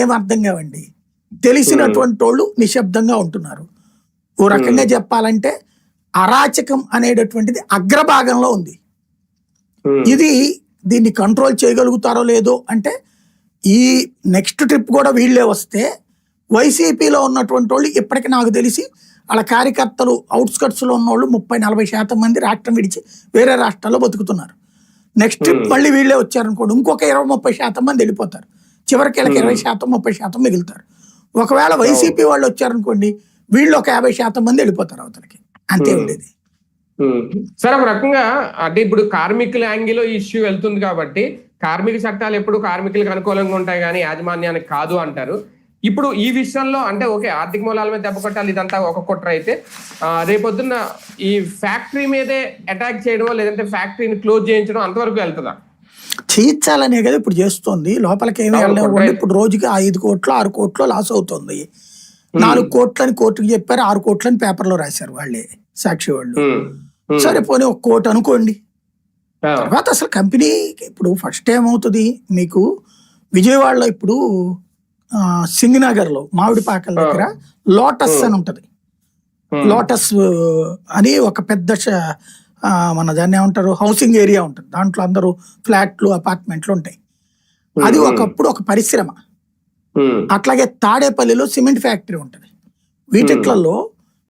ఏం అర్థం కావండి. తెలిసినటువంటి వాళ్ళు నిశ్శబ్దంగా ఉంటున్నారు. ఓ రకంగా చెప్పాలంటే అరాచకం అనేటటువంటిది అగ్రభాగంలో ఉంది. ఇది దీన్ని కంట్రోల్ చేయగలుగుతారో లేదో అంటే ఈ నెక్స్ట్ ట్రిప్ కూడా వీళ్ళే వస్తే వైసీపీలో ఉన్నటువంటి వాళ్ళు ఇప్పటికీ నాకు తెలిసి వాళ్ళ కార్యకర్తలు అవుట్స్కట్స్లో ఉన్న వాళ్ళు 30-40% మంది రాష్ట్రం విడిచి వేరే రాష్ట్రాల్లో బతుకుతున్నారు. నెక్స్ట్ ట్రిప్ మళ్ళీ వీళ్ళే వచ్చారనుకోండి, ఇంకొక 20-30% మంది వెళ్ళిపోతారు. చివరికి వీళ్ళకి 20%-30% మిగులుతారు. ఒకవేళ వైసీపీ వాళ్ళు వచ్చారనుకోండి, వీళ్ళు ఒక 50% మంది వెళ్ళిపోతారు అవతలకి. అంతే ఉండేది. సరే, ఒక రకంగా అంటే ఇప్పుడు కార్మికుల యాంగిల్ ఇష్యూ వెళ్తుంది కాబట్టి కార్మిక చట్టాలు ఎప్పుడు కార్మికులకు అనుకూలంగా ఉంటాయి కానీ యాజమాన్యానికి కాదు అంటారు. ఇప్పుడు ఈ విషయంలో అంటే ఓకే, ఆర్థిక మూలాల మీద దెబ్బ కొట్టాలి, ఇదంతా ఒక కుట్ర అయితే రేపొద్దున్న ఈ ఫ్యాక్టరీ మీదే అటాక్ చేయడం లేదంటే ఫ్యాక్టరీని క్లోజ్ చేయించడం అంతవరకు వెళ్తుందా? చేయించాలనే కదా ఇప్పుడు చేస్తుంది. లోపలికి ఏమి వెళ్ళనివ్వండి. ఇప్పుడు రోజుకి 5 కోట్లు 6 కోట్లు లాస్ అవుతుంది. 4 కోట్లని కోర్టుకు చెప్పారు, 6 కోట్లని పేపర్లో రాశారు వాళ్ళే సాక్షి వాళ్ళు. సరే పోనీ 1 కోటి అనుకోండి. తర్వాత అసలు కంపెనీకి ఇప్పుడు ఫస్ట్ ఏమవుతుంది, మీకు విజయవాడలో ఇప్పుడు సింగనగర్ లో మామిడిపాకల దగ్గర లోటస్ అని ఉంటది. లోటస్ అని ఒక పెద్ద మన దాన్ని ఏమంటారు హౌసింగ్ ఏరియా ఉంటుంది. దాంట్లో అందరూ ఫ్లాట్లు అపార్ట్మెంట్లు ఉంటాయి. అది ఒకప్పుడు ఒక పరిశ్రమ. అట్లాగే తాడేపల్లిలో సిమెంట్ ఫ్యాక్టరీ ఉంటది. వీటిట్లలో